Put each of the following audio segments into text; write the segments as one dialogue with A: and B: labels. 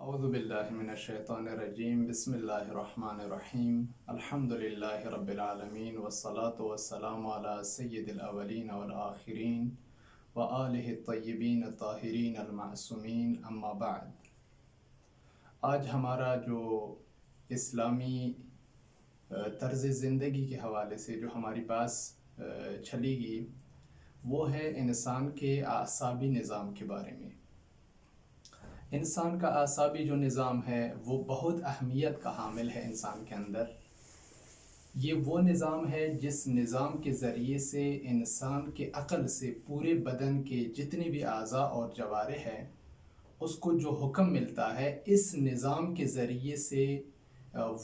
A: اعوذ باللہ من الشیطان الرجیم بسم اللہ الرحمن الرحیم الحمدللہ رب العالمین والصلاة والسلام علی سید الاولین والآخرین وآلہ الطیبین الطاہرین المعصومین اما بعد۔ آج ہمارا جو اسلامی طرز زندگی کے حوالے سے جو ہماری بات چلی گی وہ ہے انسان کے اعصابی نظام کے بارے میں۔ انسان کا اعصابی جو نظام ہے وہ بہت اہمیت کا حامل ہے انسان کے اندر۔ یہ وہ نظام ہے جس نظام کے ذریعے سے انسان کے عقل سے پورے بدن کے جتنے بھی اعضاء اور جوارح ہیں اس کو جو حکم ملتا ہے اس نظام کے ذریعے سے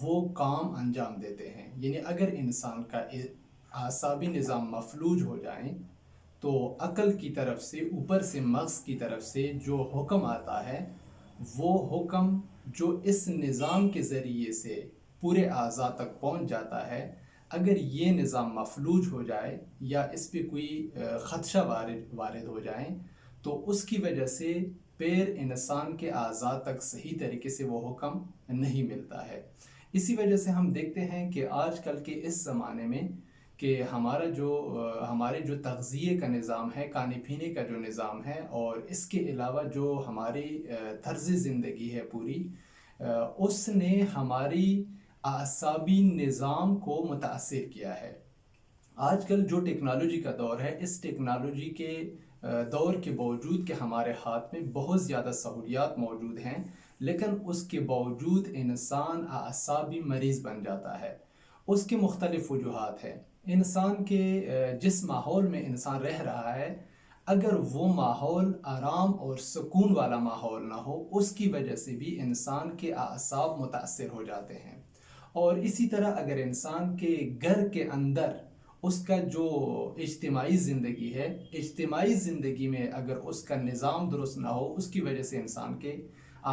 A: وہ کام انجام دیتے ہیں۔ یعنی اگر انسان کا اعصابی نظام مفلوج ہو جائیں تو عقل کی طرف سے اوپر سے مغز کی طرف سے جو حکم آتا ہے وہ حکم جو اس نظام کے ذریعے سے پورے اعضاء تک پہنچ جاتا ہے، اگر یہ نظام مفلوج ہو جائے یا اس پہ کوئی خدشہ وارد ہو جائیں تو اس کی وجہ سے پھر انسان کے اعضاء تک صحیح طریقے سے وہ حکم نہیں ملتا ہے۔ اسی وجہ سے ہم دیکھتے ہیں کہ آج کل کے اس زمانے میں کہ ہمارے جو تغذیے کا نظام ہے، کھانے پینے کا جو نظام ہے، اور اس کے علاوہ جو ہماری طرز زندگی ہے پوری، اس نے ہماری اعصابی نظام کو متاثر کیا ہے۔ آج کل جو ٹیکنالوجی کا دور ہے، اس ٹیکنالوجی کے دور کے باوجود کہ ہمارے ہاتھ میں بہت زیادہ سہولیات موجود ہیں، لیکن اس کے باوجود انسان اعصابی مریض بن جاتا ہے۔ اس کے مختلف وجوہات ہیں۔ انسان کے جس ماحول میں انسان رہ رہا ہے، اگر وہ ماحول آرام اور سکون والا ماحول نہ ہو، اس کی وجہ سے بھی انسان کے اعصاب متاثر ہو جاتے ہیں۔ اور اسی طرح اگر انسان کے گھر کے اندر اس کا جو اجتماعی زندگی ہے، اجتماعی زندگی میں اگر اس کا نظام درست نہ ہو، اس کی وجہ سے انسان کے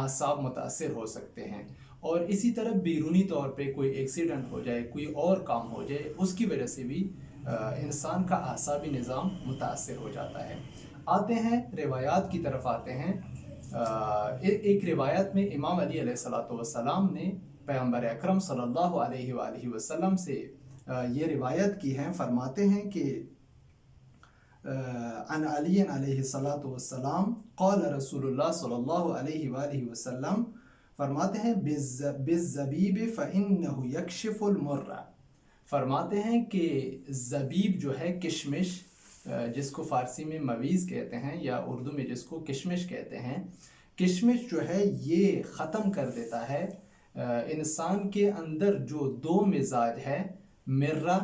A: اعصاب متاثر ہو سکتے ہیں۔ اور اسی طرح بیرونی طور پہ کوئی ایکسیڈنٹ ہو جائے، کوئی اور کام ہو جائے، اس کی وجہ سے بھی انسان کا اعصابی نظام متاثر ہو جاتا ہے۔ آتے ہیں روایات کی طرف آتے ہیں۔ ایک روایت میں امام علی علیہ السلام نے پیغمبر اکرم صلی اللہ علیہ وآلہ وسلم سے یہ روایت کی ہے، فرماتے ہیں کہ عن علی علیہ السلام قال رسول اللہ صلی اللہ علیہ وآلہ وسلم، فرماتے ہیں بالزبیب فإنہ یکشف المر، فرماتے ہیں کہ زبیب جو ہے کشمش، جس کو فارسی میں مویز کہتے ہیں یا اردو میں جس کو کشمش کہتے ہیں، کشمش جو ہے یہ ختم کر دیتا ہے انسان کے اندر جو دو مزاج ہے، مرہ،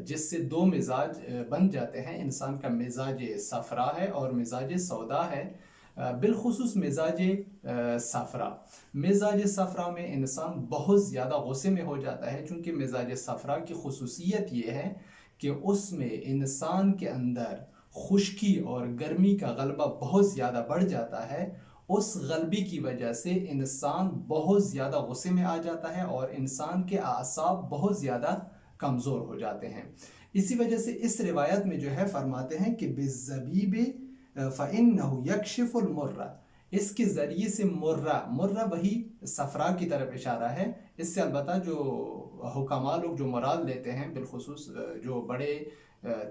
A: جس سے دو مزاج بن جاتے ہیں۔ انسان کا مزاج صفرا ہے اور مزاج سودا ہے، بالخصوص مزاج صفرا۔ مزاج صفرا میں انسان بہت زیادہ غصے میں ہو جاتا ہے، چونکہ مزاج صفرا کی خصوصیت یہ ہے کہ اس میں انسان کے اندر خشکی اور گرمی کا غلبہ بہت زیادہ بڑھ جاتا ہے۔ اس غلبی کی وجہ سے انسان بہت زیادہ غصے میں آ جاتا ہے اور انسان کے اعصاب بہت زیادہ کمزور ہو جاتے ہیں۔ اسی وجہ سے اس روایت میں جو ہے فرماتے ہیں کہ بالزبیب فإنہ یکشف المر، اس کے ذریعے سے مرہ وہی صفرا کی طرف اشارہ ہے۔ اس سے البتہ جو حکماء لوگ جو مراد لیتے ہیں، بالخصوص جو بڑے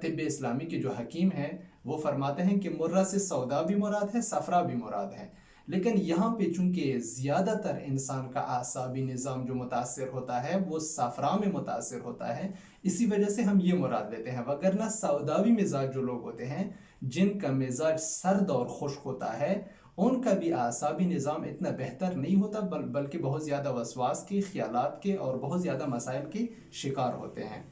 A: طب اسلامی کے جو حکیم ہیں، وہ فرماتے ہیں کہ مرہ سے سودا بھی مراد ہے، صفرا بھی مراد ہے۔ لیکن یہاں پہ چونکہ زیادہ تر انسان کا اعصابی نظام جو متاثر ہوتا ہے وہ صفرا میں متاثر ہوتا ہے، اسی وجہ سے ہم یہ مراد لیتے ہیں۔ وگرنہ سوداوی مزاج جو لوگ ہوتے ہیں، جن کا مزاج سرد اور خشک ہوتا ہے، ان کا بھی اعصابی نظام اتنا بہتر نہیں ہوتا، بلکہ بہت زیادہ وسواس کے، خیالات کے اور بہت زیادہ مسائل کے شکار ہوتے ہیں۔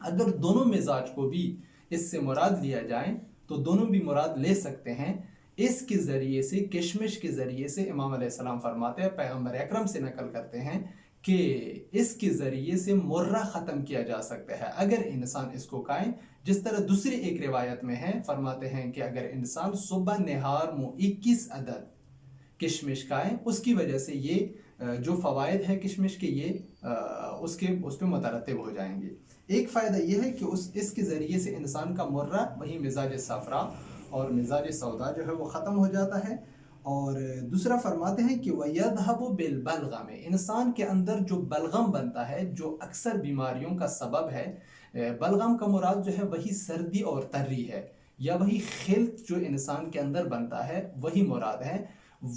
A: اگر دونوں مزاج کو بھی اس سے مراد لیا جائیں تو دونوں بھی مراد لے سکتے ہیں۔ اس کے ذریعے سے، کشمش کے ذریعے سے، امام علیہ السلام فرماتے ہیں، پیغمبر اکرم سے نقل کرتے ہیں کہ اس کے ذریعے سے مرہ ختم کیا جا سکتا ہے اگر انسان اس کو کھائیں۔ جس طرح دوسری ایک روایت میں ہے، فرماتے ہیں کہ اگر انسان صبح نہار میں 21 عدد کشمش کھائیں، اس کی وجہ سے یہ جو فوائد ہے کشمش کے، یہ اس پہ مترتب ہو جائیں گے۔ ایک فائدہ یہ ہے کہ اس کے ذریعے سے انسان کا مرہ وہی مزاج صفرا اور مزاج سودا جو ہے وہ ختم ہو جاتا ہے۔ اور دوسرا فرماتے ہیں کہ وَيَذْهَبُ بِالْبَلْغَمِ، انسان کے اندر جو بلغم بنتا ہے جو اکثر بیماریوں کا سبب ہے، بلغم کا مراد جو ہے وہی سردی اور تری ہے، یا وہی خلط جو انسان کے اندر بنتا ہے وہی مراد ہے،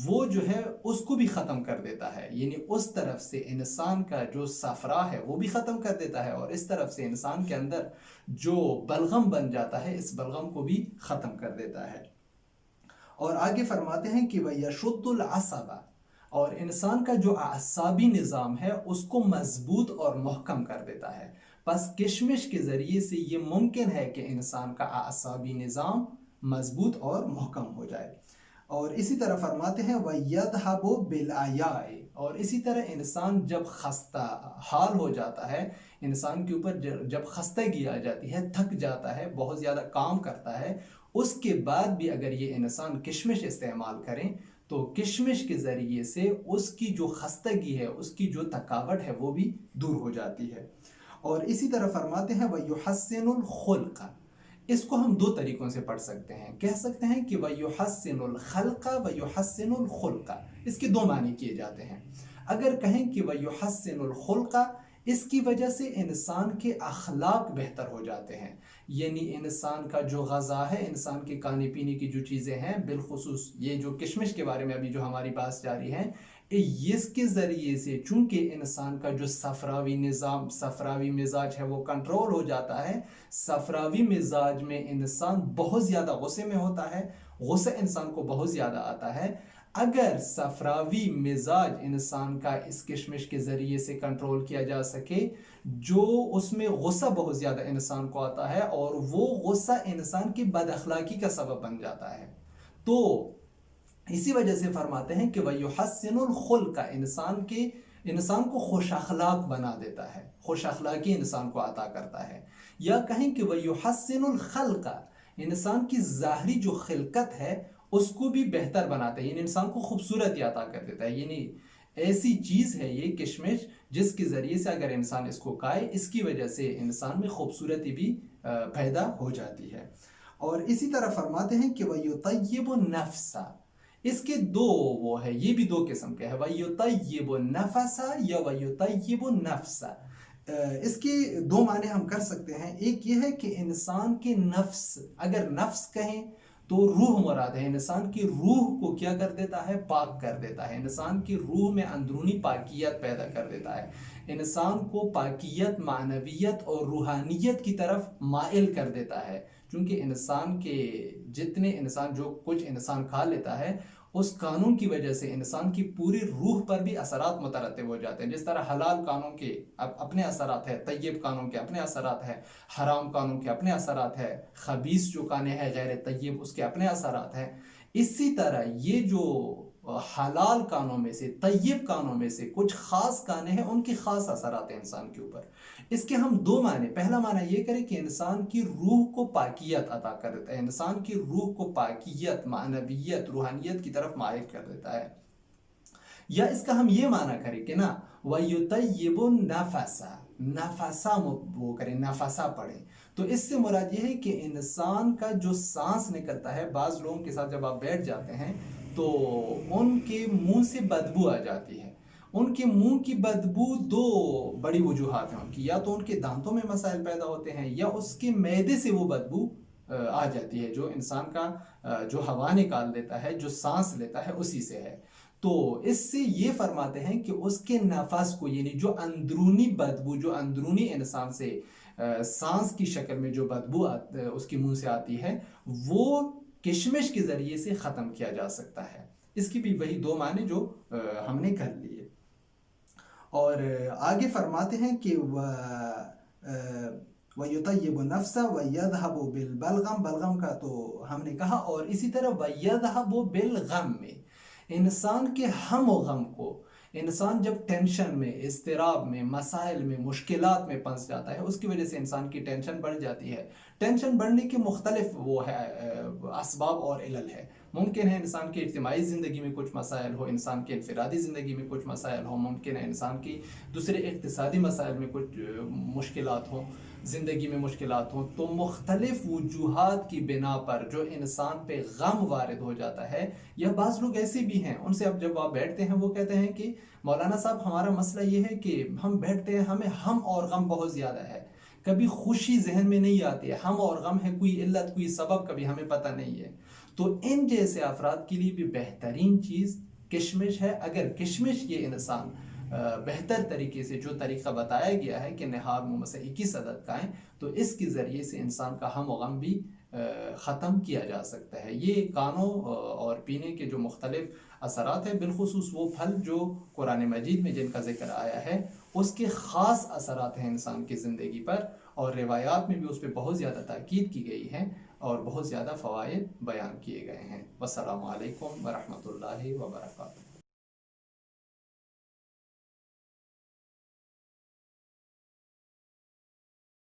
A: وہ جو ہے اس کو بھی ختم کر دیتا ہے، یعنی اس طرف سے انسان کا جو صفرا ہے وہ بھی ختم کر دیتا ہے، اور اس طرف سے انسان کے اندر جو بلغم بن جاتا ہے اس بلغم کو بھی ختم کر دیتا ہے۔ اور آگے فرماتے ہیں کہ وَيَشُدُّ الْعَصَبَ، اور انسان کا جو اعصابی نظام ہے اس کو مضبوط اور محکم کر دیتا ہے۔ پس کشمش کے ذریعے سے یہ ممکن ہے کہ انسان کا اعصابی نظام مضبوط اور محکم ہو جائے۔ اور اسی طرح فرماتے ہیں وَيَذْهَبُ بِالْعَيَاءِ، اور اسی طرح انسان جب خستہ حال ہو جاتا ہے، انسان کے اوپر جب خستگی آ جاتی ہے، تھک جاتا ہے، بہت زیادہ کام کرتا ہے، اس کے بعد بھی اگر یہ انسان کشمش استعمال کریں تو کشمش کے ذریعے سے اس کی جو خستگی ہے، اس کی جو تھکاوٹ ہے وہ بھی دور ہو جاتی ہے۔ اور اسی طرح فرماتے ہیں وَيُحَسِّنُ الْخُلْقَ، اس کو ہم دو طریقوں سے پڑھ سکتے ہیں، کہہ سکتے ہیں کہ وَيُحَسِّنُ الْخَلْقَ وَيُحَسِّنُ الْخُلْقَ، اس کے دو معنی کیے جاتے ہیں۔ اگر کہیں کہ وَيُحَسِّنُ الْخُلْقَ، اس کی وجہ سے انسان کے اخلاق بہتر ہو جاتے ہیں، یعنی انسان کا جو غذا ہے، انسان کے کھانے پینے کی جو چیزیں ہیں، بالخصوص یہ جو کشمش کے بارے میں ابھی جو ہماری بات جاری ہے، اس کے ذریعے سے چونکہ انسان کا جو صفراوی نظام، صفراوی مزاج ہے وہ کنٹرول ہو جاتا ہے۔ صفراوی مزاج میں انسان بہت زیادہ غصے میں ہوتا ہے، غصہ انسان کو بہت زیادہ آتا ہے۔ اگر صفراوی مزاج انسان کا اس کشمش کے ذریعے سے کنٹرول کیا جا سکے، جو اس میں غصہ بہت زیادہ انسان کو آتا ہے اور وہ غصہ انسان کی بد اخلاقی کا سبب بن جاتا ہے، تو اسی وجہ سے فرماتے ہیں کہ وَيُحَسِّنُ الْخُلْقَ، انسان کو خوش اخلاق بنا دیتا ہے، خوش اخلاقی انسان کو عطا کرتا ہے۔ یا کہیں کہ وَيُحَسِّنُ الْخَلْقَ، انسان کی ظاہری جو خلقت ہے اس کو بھی بہتر بناتا ہے، یعنی انسان کو خوبصورتی عطا کر دیتا ہے، یعنی ایسی چیز ہے یہ کشمش جس کے ذریعے سے اگر انسان اس کو کھائے، اس کی وجہ سے انسان میں خوبصورتی بھی پیدا ہو جاتی ہے۔ اور اسی طرح فرماتے ہیں کہ وَيُطَيِّبُ النَّفْسَ، اس کے دو وہ ہے، یہ بھی دو قسم کے ہے، وَيُطَيِّبُ النَّفَسَ یا وَيُطَيِّبُ النَّفْسَ۔ اس کے دو معنی ہم کر سکتے ہیں، ایک یہ ہے کہ انسان کے نفس، اگر نفس کہیں تو روح مراد ہے، انسان کی روح کو کیا کر دیتا ہے؟ پاک کر دیتا ہے، انسان کی روح میں اندرونی پاکیت پیدا کر دیتا ہے، انسان کو پاکیت، معنویت اور روحانیت کی طرف مائل کر دیتا ہے، چونکہ انسان کے جتنے انسان جو کچھ انسان کھا لیتا ہے اس قانون کی وجہ سے انسان کی پوری روح پر بھی اثرات مترتب ہو جاتے ہیں، جس طرح حلال قانون کے اپنے اثرات ہیں، طیب قانون کے اپنے اثرات ہیں، حرام قانون کے اپنے اثرات ہیں، خبیث جو کھانے ہیں غیر طیب اس کے اپنے اثرات ہیں، اسی طرح یہ جو حلال کانوں میں سے، طیب کانوں میں سے کچھ خاص کانے ہیں ان کی خاص اثرات ہیں انسان کے اوپر۔ اس کے ہم دو معنی، پہلا معنی یہ کریں کہ انسان کی روح کو پاکیت عطا کر دیتا ہے، انسان کی روح کو پاکیت، معنویت، روحانیت کی طرف مائل کر دیتا ہے۔ یا اس کا ہم یہ معنی کریں کہ نا وَيُطَيِّبُ النَّفَسَ، نفسا وہ کریں، نفسا پڑھیں، تو اس سے مراد یہ ہے کہ انسان کا جو سانس نکلتا ہے، بعض لوگوں کے ساتھ جب آپ بیٹھ جاتے ہیں تو ان کے منہ سے بدبو آ جاتی ہے، ان کے منہ کی بدبو دو بڑی وجوہات ہیں ان کی، یا تو ان کے دانتوں میں مسائل پیدا ہوتے ہیں یا اس کے معدے سے وہ بدبو آ جاتی ہے، جو انسان کا جو ہوا نکال دیتا ہے، جو سانس لیتا ہے اسی سے ہے۔ تو اس سے یہ فرماتے ہیں کہ اس کے نفس کو، یعنی جو اندرونی بدبو، جو اندرونی انسان سے سانس کی شکل میں جو بدبو اس کے منہ سے آتی ہے، وہ کشمش کے ذریعے سے ختم کیا جا سکتا ہے۔ اس کی بھی وہی دو معنی جو ہم نے کر لیے۔ اور آگے فرماتے ہیں کہ وَيُطَيِّبُ النَّفْسَ وَيَذْهَبُ بِالْبَلْغَمِ، بلغم کا تو ہم نے کہا، اور اسی طرح وَيَذْهَبُ بِالْغَمِّ، انسان کے ہم و غم کو، انسان جب ٹینشن میں، اضطراب میں، مسائل میں، مشکلات میں پھنس جاتا ہے، اس کی وجہ سے انسان کی ٹینشن بڑھ جاتی ہے۔ ٹینشن بڑھنے کے مختلف وہ ہے اسباب اور علل ہے، ممکن ہے انسان کی اجتماعی زندگی میں کچھ مسائل ہو، انسان کی انفرادی زندگی میں کچھ مسائل ہو، ممکن ہے انسان کی دوسرے اقتصادی مسائل میں کچھ مشکلات ہوں، زندگی میں مشکلات ہوں تو مختلف وجوہات کی بنا پر جو انسان پہ غم وارد ہو جاتا ہے، یا بعض لوگ ایسے بھی ہیں، ان سے اب جب آپ بیٹھتے ہیں وہ کہتے ہیں کہ مولانا صاحب ہمارا مسئلہ یہ ہے کہ ہم بیٹھتے ہیں، ہمیں ہم اور غم بہت زیادہ ہے، کبھی خوشی ذہن میں نہیں آتی ہے، ہم اور غم ہے، کوئی علت کوئی سبب کبھی ہمیں پتہ نہیں ہے۔ تو ان جیسے افراد کے لیے بھی بہترین چیز کشمش ہے۔ اگر کشمش یہ انسان بہتر طریقے سے جو طریقہ بتایا گیا ہے کہ نہار منہ سے 21 عدد کھائیں، تو اس کے ذریعے سے انسان کا ہم و غم بھی ختم کیا جا سکتا ہے۔ یہ کانوں اور پینے کے جو مختلف اثرات ہیں، بالخصوص وہ پھل جو قرآن مجید میں جن کا ذکر آیا ہے، اس کے خاص اثرات ہیں انسان کی زندگی پر، اور روایات میں بھی اس پہ بہت زیادہ تاکید کی گئی ہے اور بہت زیادہ فوائد بیان کیے گئے ہیں۔ والسلام علیکم ورحمۃ اللہ وبرکاتہ۔